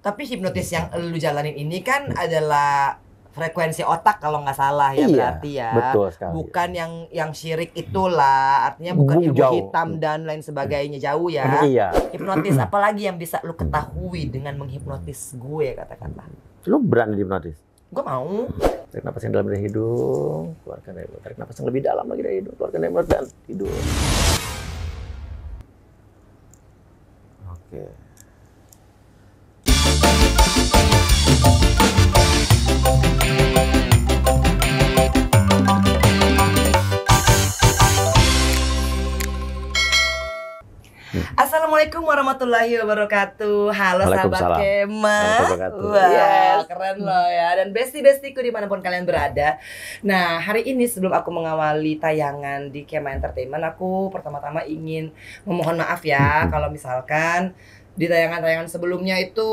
Tapi hipnotis yang lu jalanin ini kan adalah frekuensi otak kalau nggak salah ya, berarti ya. Betul sekali. Bukan yang syirik itulah, artinya bukan ilmu Jauh. hitam dan lain sebagainya, jauh ya. Iya. Hipnotis apalagi yang bisa lu ketahui dengan menghipnotis gue, katakanlah. Lu berani dihipnotis? Gue mau. Tarik napas yang dalam dari hidung, keluarkan dari mulut. Tarik napas yang lebih dalam lagi dari hidung, keluarkan dari mulut dan hidung. Oke. Assalamualaikum warahmatullahi wabarakatuh. Halo sahabat Kema. Wah, keren loh ya. Dan besti-bestiku dimanapun kalian berada. Nah, hari ini sebelum aku mengawali tayangan di Kema Entertainment, aku pertama-tama ingin memohon maaf ya kalau misalkan di tayangan-tayangan sebelumnya itu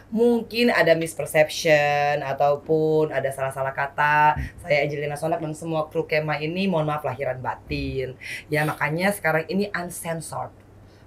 mungkin ada misperception ataupun ada salah-salah kata. Saya Angelina Sonak dan semua kru Kema ini mohon maaf lahiran batin. Ya makanya sekarang ini uncensored.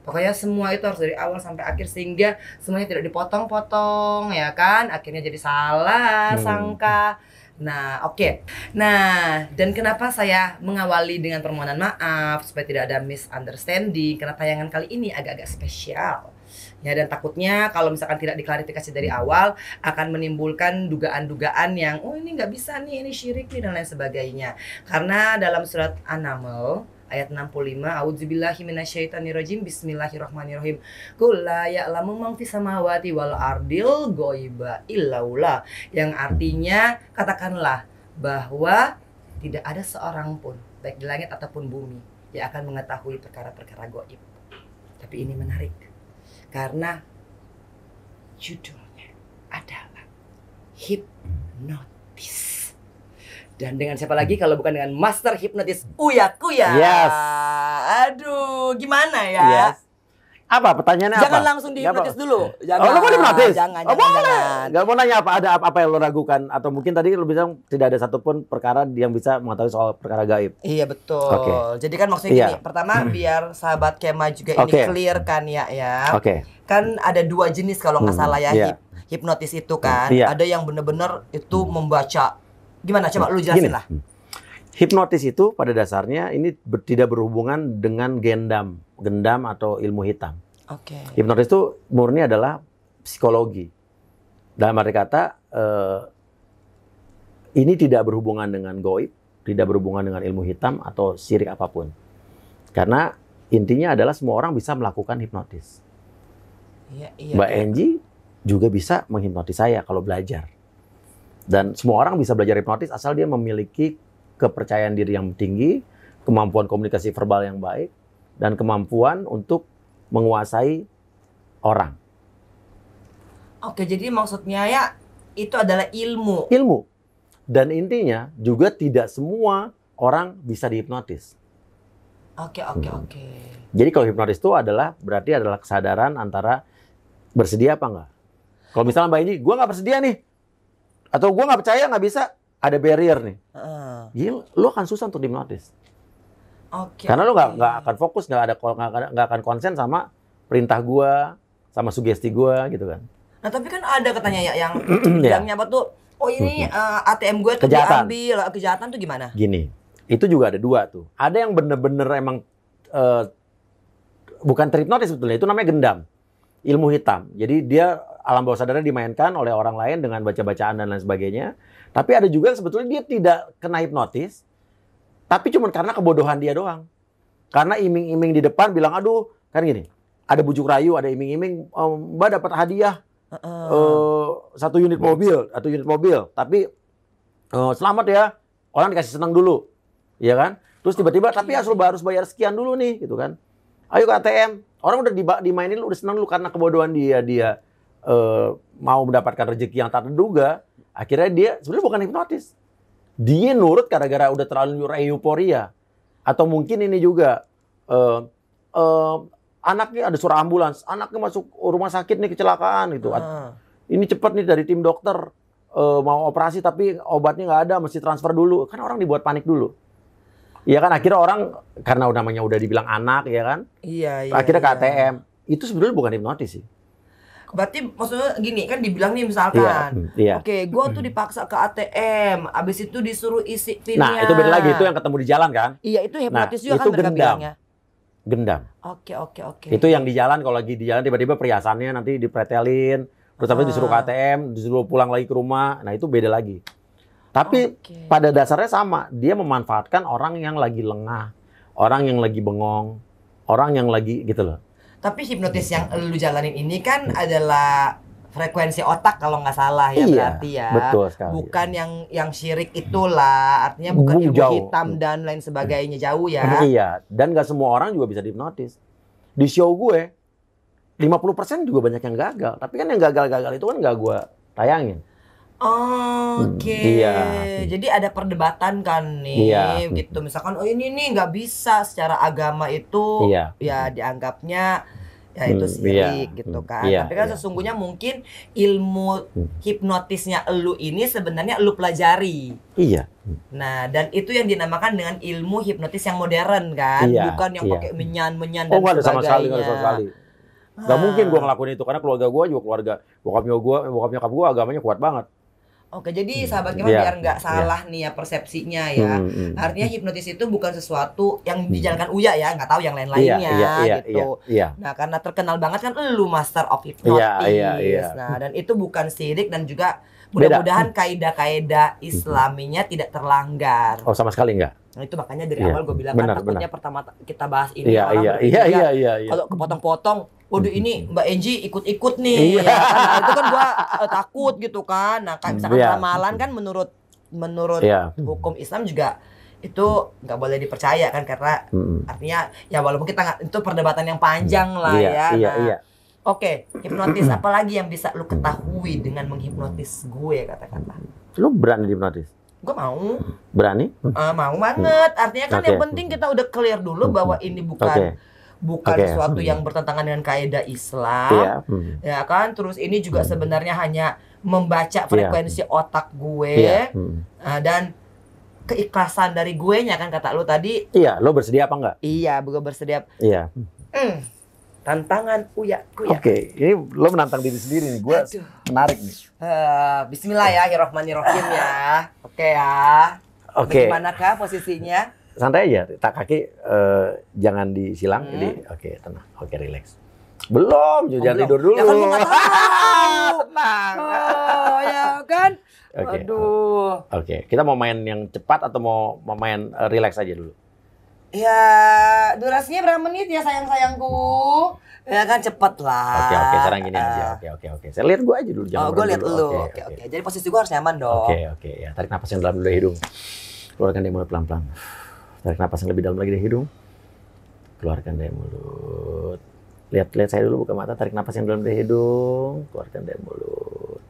Pokoknya semua itu harus dari awal sampai akhir sehingga semuanya tidak dipotong-potong ya kan. Akhirnya jadi salah sangka. Nah, oke. Nah, dan kenapa saya mengawali dengan permohonan maaf supaya tidak ada misunderstanding, karena tayangan kali ini agak-agak spesial. Ya, dan takutnya kalau misalkan tidak diklarifikasi dari awal akan menimbulkan dugaan-dugaan yang oh ini nggak bisa nih, ini syirik nih dan lain sebagainya. Karena dalam surat An-Naml ayat 65, A'udzubillahi minasyaitonirrajim, bismillahirrahmanirrahim. Qul la ya'lamu man fis samawati wal ardil ghaiba illallah. Yang artinya katakanlah bahwa tidak ada seorang pun baik di langit ataupun bumi yang akan mengetahui perkara-perkara gaib. Tapi ini menarik karena judulnya adalah hipnotis. Dan dengan siapa lagi kalau bukan dengan master hipnotis Uya Kuya. Yes. Aduh, gimana ya? Yes. Apa pertanyaannya? Jangan apa? langsung dihipnotis dulu. Jangan. Oh, lu mau dihipnotis? Jangan. Gak mau nanya apa yang lo ragukan atau mungkin tadi lo bilang tidak ada satupun perkara yang bisa mengetahui soal perkara gaib. Iya betul. Okay. Jadi kan maksudnya gini, pertama biar sahabat Kema juga ini clear kan ya. Oke. Kan ada dua jenis kalau nggak salah ya hipnotis itu kan. Ada yang benar-benar itu membaca. Gimana? Coba lu jelasin lah. Hipnotis itu pada dasarnya ini tidak berhubungan dengan gendam atau ilmu hitam. Oke. Hipnotis itu murni adalah psikologi. Dalam arti kata, ini tidak berhubungan dengan gaib, tidak berhubungan dengan ilmu hitam atau syirik apapun. Karena intinya adalah semua orang bisa melakukan hipnotis. Iya, Mbak Angie juga bisa menghipnotis saya kalau belajar. Dan semua orang bisa belajar hipnotis asal dia memiliki kepercayaan diri yang tinggi, kemampuan komunikasi verbal yang baik, dan kemampuan untuk menguasai orang. Oke, jadi maksudnya ya itu adalah ilmu. Ilmu. Dan intinya juga tidak semua orang bisa dihipnotis. Oke. Jadi kalau hipnotis itu berarti adalah kesadaran antara bersedia apa enggak. Kalau misalnya Mbak ini, gue nggak bersedia nih. Atau gue nggak percaya, nggak bisa, ada barrier nih. Gila, lu akan susah untuk dihipnotis. Karena lu nggak akan fokus, nggak akan konsen sama perintah gue, sama sugesti gue, gitu kan. Nah tapi kan ada katanya ya yang bilangnya apa tuh? Oh ini ATM gue tuh diambil, kejahatan tuh gimana? Gini, itu juga ada dua tuh. Ada yang bener-bener emang bukan terhipnotis sebetulnya, itu namanya gendam, ilmu hitam. Jadi dia alam bawah sadarnya dimainkan oleh orang lain dengan baca-bacaan dan lain sebagainya. Tapi ada juga yang sebetulnya dia tidak kena hipnotis, tapi cuma karena kebodohan dia doang. Karena iming-iming di depan bilang, aduh, kan gini, ada bujuk rayu, ada iming-iming, Mbak dapat hadiah 1 unit mobil, tapi selamat ya, orang dikasih senang dulu, ya kan? Terus tiba-tiba, tapi harus bayar sekian dulu nih, gitu kan? Ayo ke ATM, orang udah dimainin, udah senang dulu karena kebodohan dia mau mendapatkan rezeki yang tak terduga. Akhirnya dia sebenarnya bukan hipnotis. Dia nurut gara-gara udah terlalu euforia. Atau mungkin ini juga anaknya ada suara ambulans, anaknya masuk rumah sakit nih kecelakaan gitu. Ini cepat nih dari tim dokter mau operasi tapi obatnya nggak ada, mesti transfer dulu. Kan orang dibuat panik dulu. Iya kan, akhirnya orang karena namanya udah dibilang anak ya kan. Iya. Akhirnya ke ATM. Itu sebenarnya bukan hipnotis sih. Berarti maksudnya gini kan dibilang nih misalkan, oke, gue tuh dipaksa ke ATM, abis itu disuruh isi PIN-nya. Nah, itu beda lagi, itu yang ketemu di jalan kan? Iya, itu hipnotis juga itu kan mereka bilangnya. Gendam. Oke. Itu yang di jalan, kalau lagi di jalan tiba-tiba perhiasannya nanti dipretelin, terus habis disuruh ke ATM, disuruh pulang lagi ke rumah. Nah, itu beda lagi. Tapi pada dasarnya sama, dia memanfaatkan orang yang lagi lengah, orang yang lagi bengong, orang yang lagi gitu loh. Tapi hipnotis yang lu jalanin ini kan adalah frekuensi otak kalau nggak salah ya, berarti ya. Betul sekali. Bukan yang syirik itulah, artinya bukan ilmu hitam dan lain sebagainya, jauh ya. Iya, dan nggak semua orang juga bisa dihipnotis. Di show gue 50% juga banyak yang gagal, tapi kan yang gagal-gagal itu kan nggak gue tayangin. Oke. Jadi ada perdebatan kan nih, gitu. Misalkan, oh ini nih nggak bisa secara agama itu, ya dianggapnya ya itu syirik gitu kan. Tapi kan sesungguhnya mungkin ilmu hipnotisnya elu ini sebenarnya elu pelajari. Iya. Nah, dan itu yang dinamakan dengan ilmu hipnotis yang modern kan, bukan yang pakai menyan dan sebagainya. Sama sekali. Gak mungkin gue ngelakuin itu karena keluarga gue juga keluarga bokap nyokap gue agamanya kuat banget. Oke, jadi sahabat Kemal biar nggak salah nih ya persepsinya ya. Artinya hipnotis itu bukan sesuatu yang dijalankan Uya ya, nggak tahu yang lain-lainnya gitu. Nah, karena terkenal banget kan lu master of hypnotis. Nah, dan itu bukan syirik dan juga mudah-mudahan kaidah-kaidah Islaminya tidak terlanggar. Oh, sama sekali enggak. Nah, itu makanya dari awal gue bilang kan takutnya pertama kita bahas ini kalau kepotong-potong, waduh ini Mbak Enji ikut-ikut nih. Ya, kan? Nah, itu kan gua takut gitu kan. Nah, kayak misalkan ramalan kan menurut hukum Islam juga itu nggak boleh dipercaya kan, karena artinya ya walaupun kita itu perdebatan yang panjang lah ya. Oke, hipnotis apalagi yang bisa lu ketahui dengan menghipnotis gue kata-kata. Lu berani dihipnotis? Gue mau. Berani? Mau banget. Artinya kan yang penting kita udah clear dulu bahwa ini bukan sesuatu yang bertentangan dengan kaidah Islam, ya kan. Terus ini juga sebenarnya hanya membaca frekuensi otak gue, dan keikhlasan dari gue nya kan kata lu tadi. Iya, lo bersedia apa enggak? Iya, gue bersedia. Iya. Tantangan Uya. Oke, ini lo menantang diri sendiri nih, gue menarik nih. Bismillahirrahmanirrahim ya. Oke ya. Bagaimanakah posisinya? Santai aja, tak kaki jangan disilang, jadi tenang, relax. Belum, jangan tidur dulu. Ya kan gue nggak tahu. Tenang. Ya kan. Oke, kita mau main yang cepat atau mau main relax aja dulu? Ya, durasinya berapa menit ya sayangku? Ya kan cepet lah. Oke, sekarang gini aja. Oke. Saya lihat gue aja dulu, jangan gue lihat dulu. Oke. Jadi posisi gue harus nyaman dong. Oke. Ya, tarik napas yang dalam dulu dari hidung. Keluarkan dari mulut pelan-pelan. Tarik napas yang lebih dalam lagi dari hidung. Keluarkan dari mulut. Lihat saya dulu, buka mata. Tarik napas yang dalam dari hidung. Keluarkan dari mulut.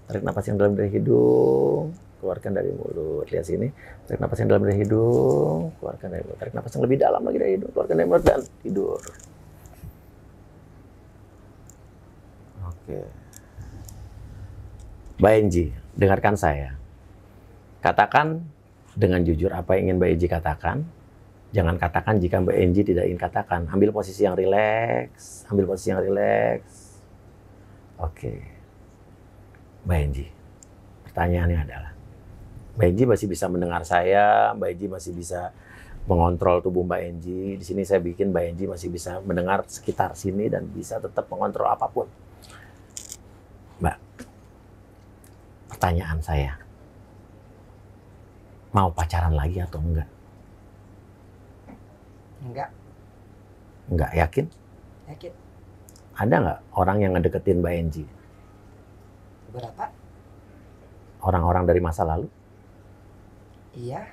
Tarik napas yang dalam dari hidung. Keluarkan dari mulut. Lihat sini. Tarik napas yang dalam dari hidung. Keluarkan dari mulut. Tarik napas yang lebih dalam lagi dari hidung. Keluarkan dari mulut dan tidur. Oke. Mbak Enji, dengarkan saya. Katakan dengan jujur apa yang ingin Mbak Enji katakan. Jangan katakan jika Mbak Enji tidak ingin katakan. Ambil posisi yang rileks. Oke. Mbak Enji, pertanyaannya adalah, Mbak Enji masih bisa mendengar saya, Mbak Enji masih bisa mengontrol tubuh Mbak Enji. Di sini saya bikin Mbak Enji masih bisa mendengar sekitar sini dan bisa tetap mengontrol apapun. Mbak, pertanyaan saya, mau pacaran lagi atau enggak? Enggak, yakin? Yakin. Ada nggak orang yang ngedeketin Mbak Enji? Berapa? Orang-orang dari masa lalu? Iya.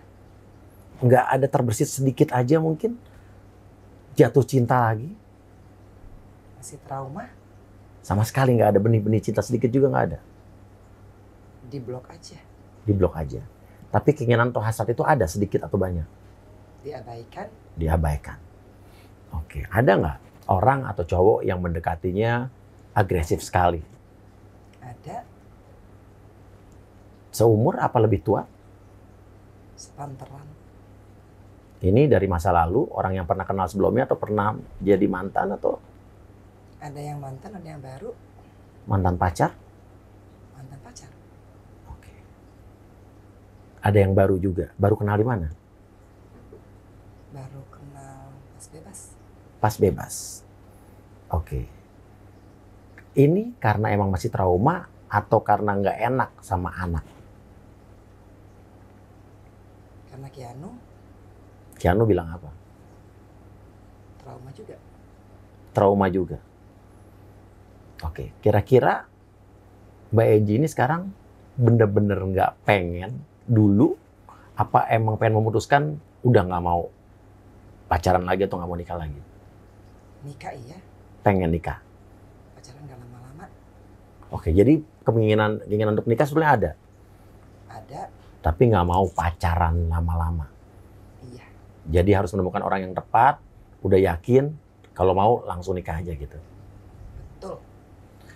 Nggak ada terbersit sedikit aja mungkin? Jatuh cinta lagi? Masih trauma? Sama sekali nggak ada benih-benih cinta sedikit juga nggak ada? Diblok aja. Diblok aja. Tapi keinginan atau hasrat itu ada sedikit atau banyak? Diabaikan. Diabaikan. Oke, ada nggak orang atau cowok yang mendekatinya agresif sekali? Ada. Seumur apa lebih tua? Sepantaran. Ini dari masa lalu, orang yang pernah kenal sebelumnya atau pernah jadi mantan atau? Ada yang mantan, ada yang baru. Mantan pacar? Mantan pacar. Oke. Ada yang baru juga. Baru kenal di mana? Baru kenal pas bebas. Pas bebas. Oke. Ini karena emang masih trauma atau karena nggak enak sama anak? Karena Keanu bilang apa? Trauma juga. Trauma juga. Oke, kira-kira Mbak Enji ini sekarang bener-bener nggak pengen dulu, apa emang pengen memutuskan udah nggak mau pacaran lagi atau nggak mau nikah lagi? Nikah iya. Pengen nikah. Pacaran nggak lama-lama. Oke, jadi keinginan untuk nikah sebenarnya ada. Ada. Tapi nggak mau pacaran lama-lama. Iya. Jadi harus menemukan orang yang tepat, udah yakin, kalau mau langsung nikah aja gitu. Betul.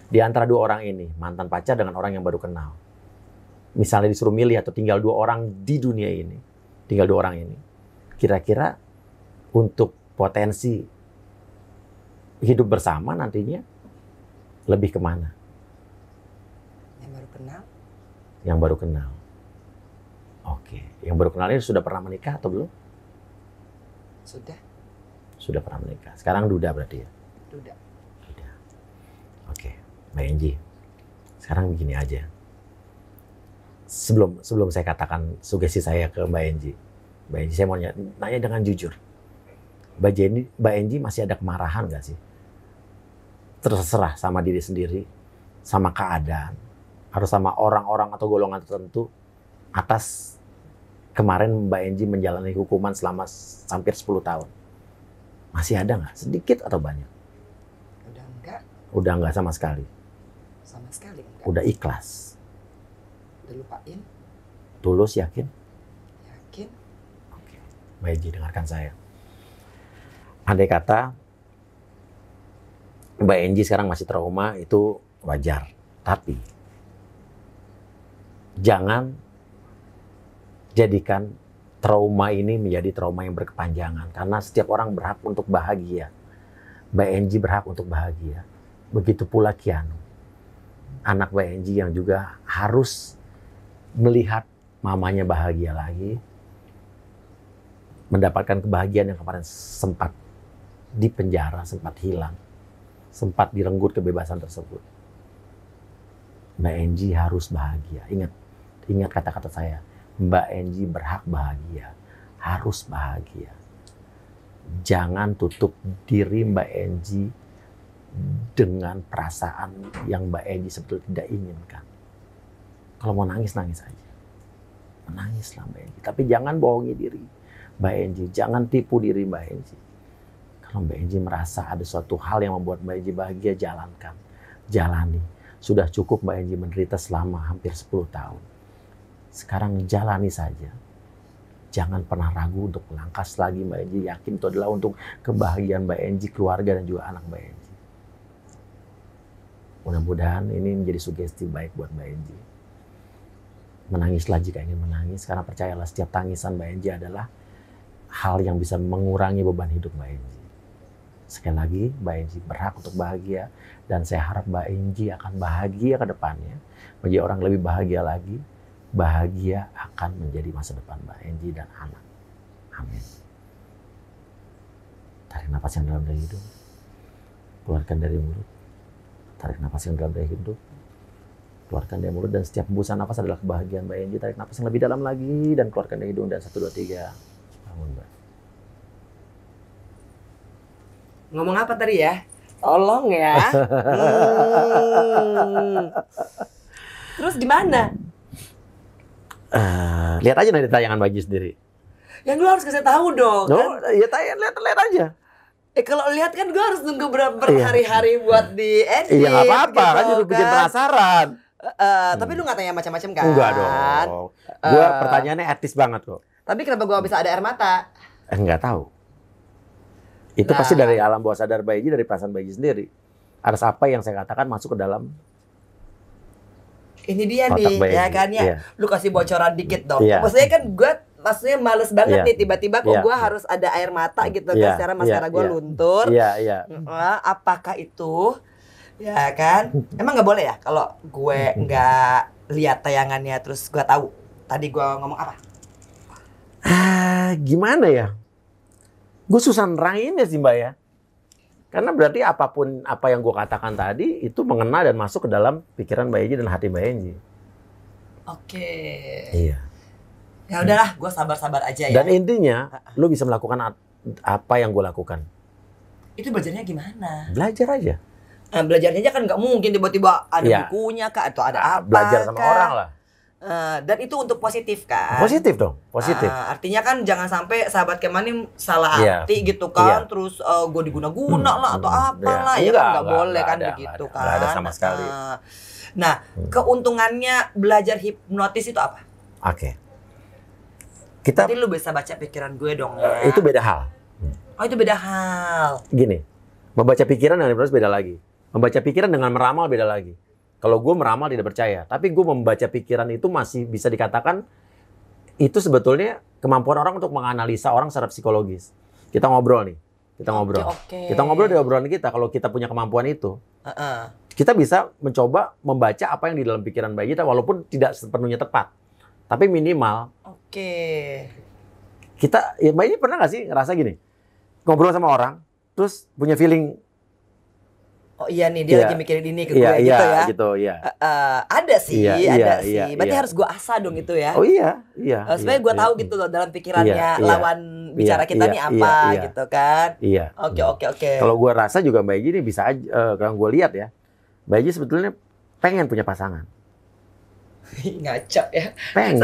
Di antara dua orang ini, mantan pacar dengan orang yang baru kenal. Misalnya disuruh milih atau tinggal dua orang di dunia ini, tinggal dua orang ini, kira-kira untuk potensi hidup bersama nantinya lebih kemana? Yang baru kenal. Yang baru kenal. Oke, yang baru kenal ini sudah pernah menikah atau belum? Sudah. Sudah pernah menikah. Sekarang duda berarti ya? Duda. Duda. Oke, Mbak Enji. Sekarang begini aja. Sebelum saya katakan sugesti saya ke Mbak Enji. Mbak Enji, saya mau nanya dengan jujur. Mbak Enji masih ada kemarahan nggak sih? Terserah sama diri sendiri, sama keadaan, harus sama orang-orang atau golongan tertentu atas kemarin Mbak Enji menjalani hukuman selama hampir 10 tahun. Masih ada nggak? Sedikit atau banyak? Udah enggak. Udah nggak sama sekali? Sama sekali enggak. Udah ikhlas? Udah lupain. Tulus, yakin? Yakin. Oke. Mbak Enji, dengarkan saya. Andai kata Mbak Enji sekarang masih trauma, itu wajar. Tapi jangan jadikan trauma ini menjadi trauma yang berkepanjangan. Karena setiap orang berhak untuk bahagia. Mbak Enji berhak untuk bahagia. Begitu pula Keanu. Anak Mbak Enji yang juga harus melihat mamanya bahagia lagi. Mendapatkan kebahagiaan yang kemarin sempat di penjara, sempat hilang. Sempat direnggut kebebasan tersebut. Mbak Enji harus bahagia. Ingat kata-kata saya. Mbak Enji berhak bahagia. Harus bahagia. Jangan tutup diri Mbak Enji dengan perasaan yang Mbak Enji sebetulnya tidak inginkan. Kalau mau nangis, nangis aja. Menangislah Mbak Enji. Tapi jangan bohongi diri Mbak Enji. Jangan tipu diri Mbak Enji. Kalau Mbak Enji merasa ada suatu hal yang membuat Mbak Enji bahagia, jalankan. Jalani. Sudah cukup Mbak Enji menderita selama hampir 10 tahun. Sekarang jalani saja. Jangan pernah ragu untuk melangkah lagi Mbak Enji. Yakin itu adalah untuk kebahagiaan Mbak Enji, keluarga dan juga anak Mbak Enji. Mudah-mudahan ini menjadi sugesti baik buat Mbak Enji. Menangislah jika ingin menangis. Karena percayalah setiap tangisan Mbak Enji adalah hal yang bisa mengurangi beban hidup Mbak Enji. Sekali lagi, Mbak Enji berhak untuk bahagia. Dan saya harap Mbak Enji akan bahagia ke depannya. Menjadi orang lebih bahagia lagi. Bahagia akan menjadi masa depan Mbak Enji dan anak. Amin. Tarik nafas yang dalam dari hidung. Keluarkan dari mulut. Tarik nafas yang dalam dari hidung. Keluarkan dari mulut. Dan setiap hembusan nafas adalah kebahagiaan Mbak Enji. Tarik nafas yang lebih dalam lagi. Dan keluarkan dari hidung. Dan 1, 2, 3. Bangun Mbak. Ngomong apa tadi ya? Tolong ya. Terus gimana? Lihat aja nanti tayangan baju sendiri. Yang lu harus kasih tahu dong. Oh, Kan? ya lihat aja. Kalau lihat kan gue harus nunggu berhari-hari buat di edit. Iya nggak apa-apa, gitu, kan jadi bikin penasaran. Tapi lu nggak tanya macam-macam kan? Enggak dong. Gua pertanyaannya etis banget kok. Tapi kenapa gue bisa ada air mata? Enggak tahu. Itu pasti dari alam bawah sadar Mbak Enji, dari perasaan Mbak Enji sendiri. Ada apa yang saya katakan masuk ke dalam ini dia kotak nih, Mbak ya Enji. kan ya. Iya. Lu kasih bocoran dikit dong. Iya. Maksudnya kan gue males banget Iya. nih tiba-tiba kok Iya. gue harus ada air mata gitu kan Iya. secara maskara gue Iya. luntur. Iya. Apakah itu Ya kan? Emang nggak boleh ya kalau gue nggak lihat tayangannya terus gue tahu tadi gue ngomong apa? Gimana ya? Gue susah neranginnya sih Mbak ya. Karena berarti apapun apa yang gue katakan tadi itu mengena dan masuk ke dalam pikiran Mbak Enji dan hati Mbak Enji. Oke. Iya. Ya udahlah, gue sabar-sabar aja ya. Dan intinya, lu bisa melakukan apa yang gue lakukan. Itu belajarnya gimana? Belajar aja. Nah, belajarnya aja kan nggak mungkin tiba-tiba ada bukunya kak atau ada apa? Belajar sama orang lah. Dan itu untuk positif kan? Positif dong, positif. Artinya kan jangan sampai sahabat Keman ini salah arti gitu kan, terus gue diguna-guna lah atau apalah ya kan nggak boleh kan begitu kan? Nggak ada sama sekali. Nah, keuntungannya belajar hipnotis itu apa? Oke. Nanti lu bisa baca pikiran gue dong ya. Itu beda hal. Oh itu beda hal. Gini, membaca pikiran dengan hipnotis beda lagi. Membaca pikiran dengan meramal beda lagi. Kalau gue meramal tidak percaya, tapi gue membaca pikiran itu masih bisa dikatakan itu sebetulnya kemampuan orang untuk menganalisa orang secara psikologis. Kita ngobrol nih, kita ngobrol. Kita ngobrol di obrolan kita. Kalau kita punya kemampuan itu, kita bisa mencoba membaca apa yang di dalam pikiran bayi kita, walaupun tidak sepenuhnya tepat, tapi minimal. Kita, ya Mbak ini pernah nggak sih ngerasa gini, ngobrol sama orang, terus punya feeling. Oh iya nih dia lagi mikirin ini ke gue gitu ya. Ada sih, ada sih. Berarti harus gue asah dong itu ya. Oh iya. Supaya gue tahu gitu loh dalam pikirannya lawan bicara kita nih apa gitu kan. Iya. Oke. Kalau gue rasa juga Mbak Enji ini bisa aja, kalau gue lihat ya, Mbak Enji sebetulnya pengen punya pasangan. Ngaco ya. Pengen.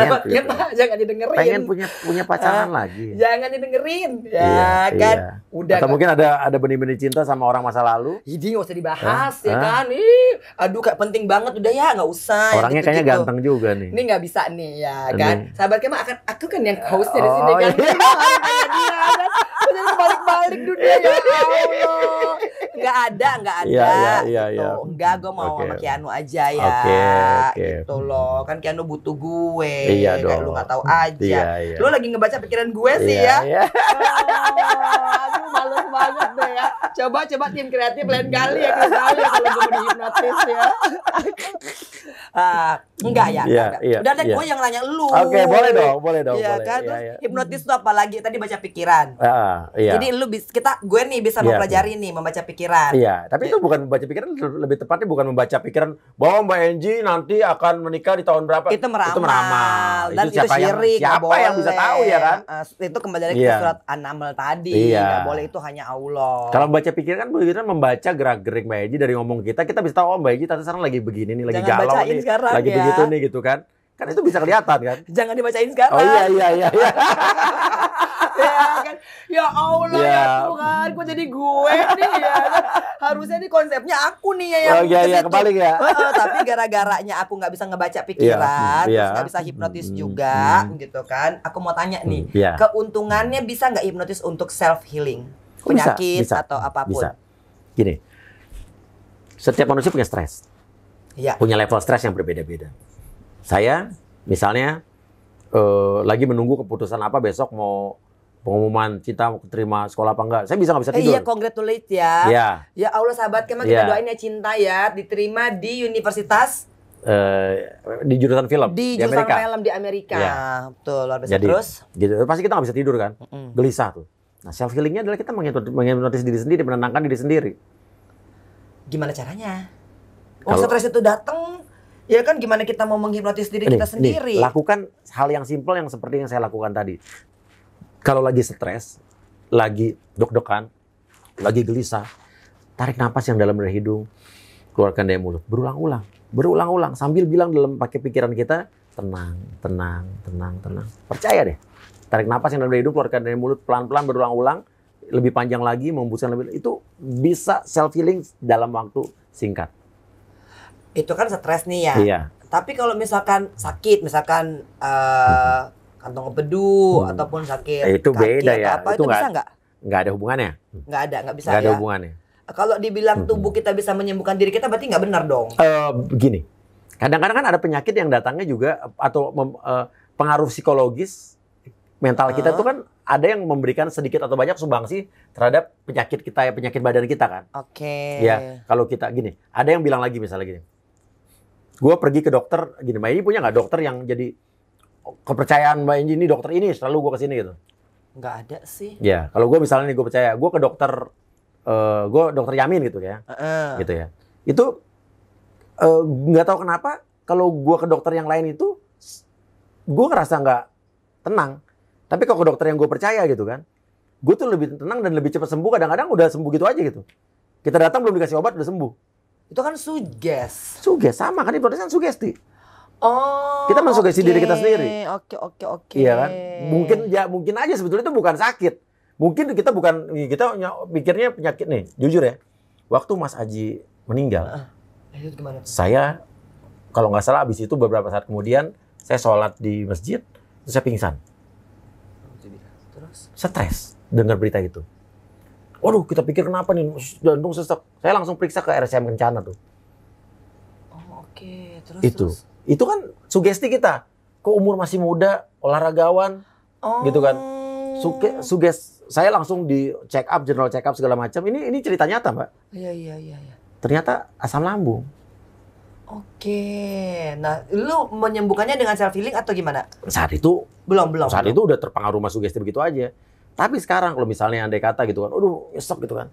Jangan didengerin. Pengen punya pasangan lagi. Jangan didengerin. Ya kan. Udah. Atau mungkin ada benih-benih cinta sama orang masa lalu. Ini nggak usah dibahas ya kan. Aduh kayak penting banget udah ya nggak usah. Orangnya kayaknya ganteng juga nih. Ini nggak bisa nih ya kan. Sahabat Kemal aku kan yang hostnya di sini kan. Jadi balik-balik dunia ya Allah. Nggak ada. Iya. Enggak, gue mau sama Keanu aja ya. Gitu loh. Kan Keanu butuh gue. Iya dong. Kayak lu nggak tahu aja. Lu lagi ngebaca pikiran gue sih ya. Aduh males banget deh ya. Coba tim kreatif lain kali ya kalau gue mau dihipnotis ya. Enggak ya. Udah deh gue yang nanya lu. Oke, boleh dong. Iya kan. Hipnotis itu apa lagi? Tadi baca pikiran. Jadi lu gue nih bisa mempelajari nih membaca pikiran. Iya, tapi itu bukan membaca pikiran, lebih tepatnya bukan membaca pikiran bahwa Mbak Enji nanti akan menikah di tahun berapa. Itu meramal. Dan itu syirik. Siapa yang bisa tahu ya kan? Itu kembali lagi ke surat An-Naml tadi. Nggak boleh, itu hanya Allah. Kalau membaca pikiran kan begitu, membaca gerak-gerik Mbak Enji dari ngomong kita bisa tahu Mbak Enji tadi sekarang lagi begini nih, lagi galau nih, lagi begitu nih gitu kan. Kan itu bisa kelihatan kan? Jangan dibacain sekarang. Oh iya. Ya kan? Ya Allah ya Tuhan, kok jadi gue nih ya kan? Harusnya nih konsepnya aku nih ya yang kebalik ya. Tapi gara-garanya aku nggak bisa ngebaca pikiran, terus nggak bisa hipnotis juga gitu kan. Aku mau tanya nih, keuntungannya bisa nggak hipnotis untuk self healing? Penyakit bisa, atau apapun? Bisa. Gini, setiap manusia punya stres. Punya level stres yang berbeda-beda. Saya misalnya lagi menunggu keputusan apa besok, mau pengumuman kita mau terima sekolah apa enggak. Saya nggak bisa tidur. Iya, congratulate ya. Ya Allah sahabat Kemal, kita doain ya cinta ya, diterima di universitas di jurusan film di jurusan film di Amerika. Betul, luar biasa. Jadi, terus gitu, pasti kita nggak bisa tidur kan, gelisah tuh. Nah, self healingnya adalah kita menghipnotis diri sendiri, menenangkan diri sendiri. Gimana caranya? Stres itu datang, ya kan gimana kita mau menghipnotis diri kita sendiri? Lakukan hal yang simpel yang seperti yang saya lakukan tadi. Kalau lagi stres, lagi deg-degan, lagi gelisah, tarik napas yang dalam dari hidung, keluarkan dari mulut, berulang-ulang sambil bilang dalam pakai pikiran kita, tenang. Percaya deh. Tarik napas yang dalam dari hidung, keluarkan dari mulut, pelan-pelan berulang-ulang, lebih panjang lagi, membuskan lebih, itu bisa self healing dalam waktu singkat. Itu kan stres nih ya. Iya. Tapi kalau misalkan sakit, misalkan kantong empedu ataupun sakit itu kaki beda atau ya. apa, itu bisa nggak? Nggak ada hubungannya. Nggak bisa nggak ada ya. hubungannya. Kalau dibilang tubuh kita bisa menyembuhkan diri kita, berarti nggak benar dong. Begini, kadang-kadang kan ada penyakit yang datangnya juga atau pengaruh psikologis mental kita itu kan ada yang memberikan sedikit atau banyak sumbangsi terhadap penyakit kita, penyakit badan kita kan. Oke. Ya, kalau kita gini, ada yang bilang lagi misalnya gini. Gue pergi ke dokter gini, Mbak ini punya nggak dokter yang jadi kepercayaan Mbak ini dokter ini selalu gue kesini gitu? Nggak ada sih. Ya, kalau gue misalnya nih gue percaya, gue ke dokter, gue dokter Yamin gitu ya, gitu ya. Itu nggak tahu kenapa kalau gue ke dokter yang lain itu, gue ngerasa nggak tenang. Tapi kalau ke dokter yang gue percaya gitu kan, gue tuh lebih tenang dan lebih cepat sembuh. Kadang-kadang udah sembuh gitu aja gitu. Kita datang belum dikasih obat udah sembuh. Itu kan suges. Suges sama kan, hipnotis kan sugesti. Oh. Kita mensugesti diri kita sendiri. Oke. Iya kan? Mungkin aja sebetulnya itu bukan sakit. Mungkin kita mikirnya penyakit nih. Jujur ya. Waktu Mas Aji meninggal, itu gimana? Saya kalau nggak salah abis itu beberapa saat kemudian saya sholat di masjid, terus saya pingsan. Terus? Stres dengar berita itu. Waduh, kita pikir kenapa nih? Jantung sesek. Saya langsung periksa ke RSCM Kencana tuh. Oh, oke. Terus. Itu kan sugesti kita. Kok umur masih muda, olahragawan, gitu kan. Saya langsung di check up, general check up segala macam. Ini cerita nyata, Mbak. Iya. Ternyata asam lambung. Oke. Nah, lu menyembuhkannya dengan self healing atau gimana? Saat itu belum. Saat itu udah terpengaruh sama sugesti begitu aja. Tapi sekarang kalau misalnya andai kata gitu kan, aduh, nyesek gitu kan.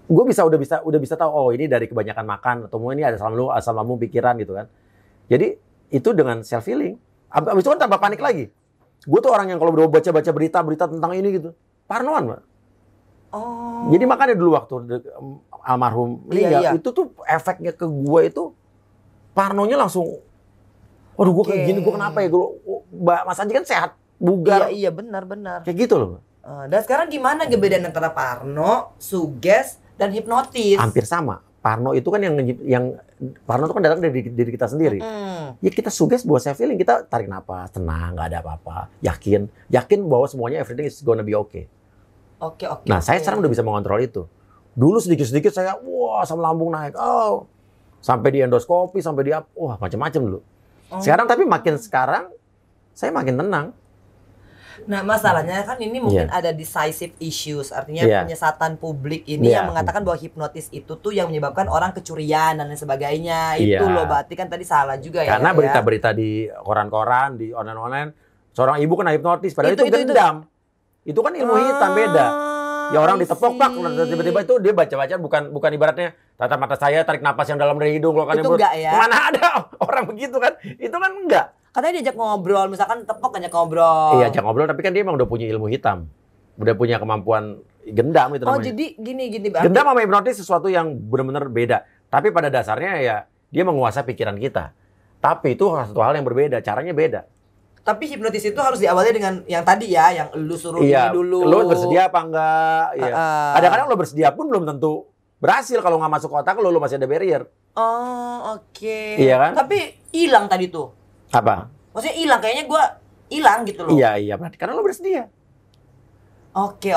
Gue udah bisa tahu, oh ini dari kebanyakan makan atau mungkin ini ada asam lambung pikiran gitu kan. Jadi itu dengan self healing. Abis itu kan tambah panik lagi. Gue tuh orang yang kalau udah baca berita tentang ini gitu, parnoan, Mbak. Oh. Jadi makanya dulu waktu almarhum meninggal, itu tuh efeknya ke gue itu parnonya langsung, waduh gue kayak gini, gue kenapa ya? Mbak Mas Aji kan sehat, bugar. Iya benar. Kayak gitu loh. Dan sekarang gimana perbedaan antara parno, suges, dan hipnotis? Hampir sama. Parno itu kan yang parno itu kan datang dari diri kita sendiri. Ya kita suges buat self healing, kita tarik napas, tenang, nggak ada apa-apa, yakin bahwa semuanya everything is gonna be okay. Oke. Nah, saya sekarang udah bisa mengontrol itu. Dulu sedikit-sedikit saya, asam lambung naik, sampai di endoskopi, sampai di macam-macam dulu. Sekarang saya makin tenang. Nah, masalahnya kan ini mungkin ada decisive issues, artinya penyesatan publik ini yang mengatakan bahwa hipnotis itu tuh yang menyebabkan orang kecurian dan lain sebagainya. Itu loh, berarti kan tadi salah juga ya. Karena berita-berita di koran-koran, di online, seorang ibu kena hipnotis, padahal itu gendam. Itu kan ilmu hitam beda. Ya orang ditepok pak, tiba-tiba itu dia baca-baca bukan ibaratnya tatap mata saya, tarik napas yang dalam dari hidung, keluarkan itu enggak ya? Mana ada orang begitu kan? Itu kan enggak. Katanya diajak ngobrol, misalkan tepok ajak ngobrol. Iya, ajak ngobrol, tapi kan dia emang udah punya ilmu hitam. Udah punya kemampuan gendam itu namanya. Oh, jadi gini. Gendam sama hipnotis sesuatu yang benar-benar beda. Tapi pada dasarnya ya dia menguasai pikiran kita. Tapi itu satu hal yang berbeda, caranya beda. Tapi hipnotis itu harus diawali dengan yang tadi ya, yang lu suruh ini dulu. Lu bersedia apa enggak? Iya. Kadang-kadang lu bersedia pun belum tentu berhasil kalau nggak masuk otak lu masih ada barrier. Oh, oke. Iya kan? Tapi hilang tadi tuh. Apa? Maksudnya hilang, kayaknya gua hilang gitu loh. Iya, berarti karena lu bersedia. Oke.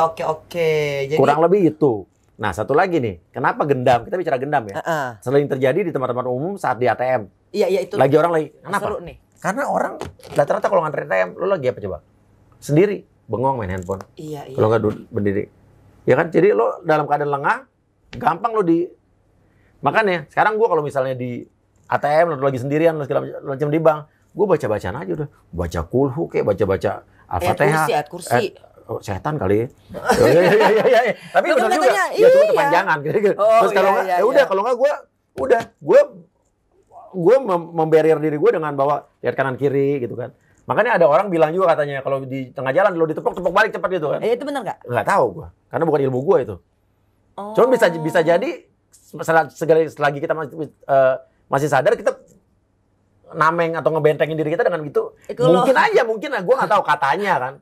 Jadi kurang lebih itu. Nah, satu lagi nih, kenapa gendam? Kita bicara gendam ya. Sering terjadi di tempat-tempat umum saat di ATM. Iya itu. Lagi orang lagi. Kenapa? Seru nih. Karena orang rata-rata kalau nganter ATM, lu lagi apa coba? Sendiri, bengong main handphone. Iya. Kalau nggak berdiri. Ya kan? Jadi lo dalam keadaan lengah, gampang lo makanya sekarang gua kalau misalnya di ATM lo lagi sendirian, lo segala macam di bank, gua baca-bacaan aja udah. Baca kulhu kayak baca Al-Fatihah. Kursi. Setan kali. Iya. Tapi benar juga. Ya cuma kepanjangan gitu. Terus kalau nggak, udah kalau nggak gue membarrier diri gue dengan bawa lihat kanan kiri gitu kan. Makanya ada orang bilang juga katanya kalau di tengah jalan lo ditepok balik cepat gitu kan. Itu benar nggak? Nggak tahu gue, karena bukan ilmu gue itu. Cuma bisa jadi selagi kita masih sadar kita nameng atau ngebentengin diri kita dengan gitu. Mungkin gue nggak tahu katanya kan.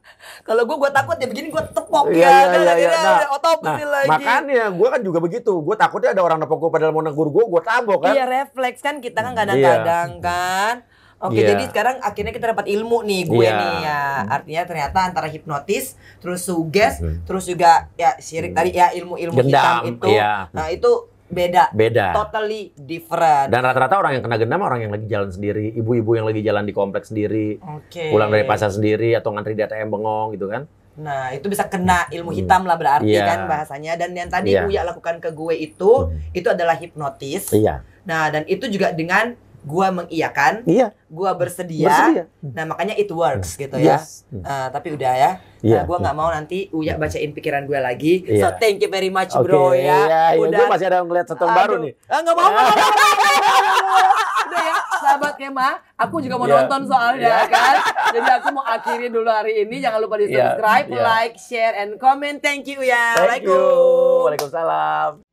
Kalau gue takut ya begini gue tepok Iya. otopsi lagi. Makanya gue kan juga begitu. Gue takutnya ada orang nepok gue padahal mau negur gue tabok kan. Iya, refleks kan kita kan kadang-kadang kan. Oke, jadi sekarang akhirnya kita dapat ilmu nih nih ya. Artinya ternyata antara hipnotis, terus suges, terus juga ya syirik tadi ya ilmu-ilmu hitam itu. Nah, itu beda. Beda. Totally different. Dan rata-rata orang yang kena gendam orang yang lagi jalan sendiri, ibu-ibu yang lagi jalan di kompleks sendiri, pulang dari pasar sendiri atau ngantri di ATM bengong gitu kan. Nah, itu bisa kena ilmu hitam lah berarti kan bahasanya. Dan yang tadi Uya lakukan ke gue itu adalah hipnotis. Nah, dan itu juga dengan gue mengiyakan, gue bersedia. Nah, makanya it works gitu ya. Tapi udah ya, gue nggak mau nanti Uya bacain pikiran gue lagi. So thank you very much bro ya. Udah. Gue masih ada ngeliat satu baru nih. Nggak mau. Udah ya, sahabat Kema, aku juga mau nonton soalnya kan. Jadi aku mau akhiri dulu hari ini. Jangan lupa di subscribe, like, share, and comment. Thank you ya. Waalaikumsalam.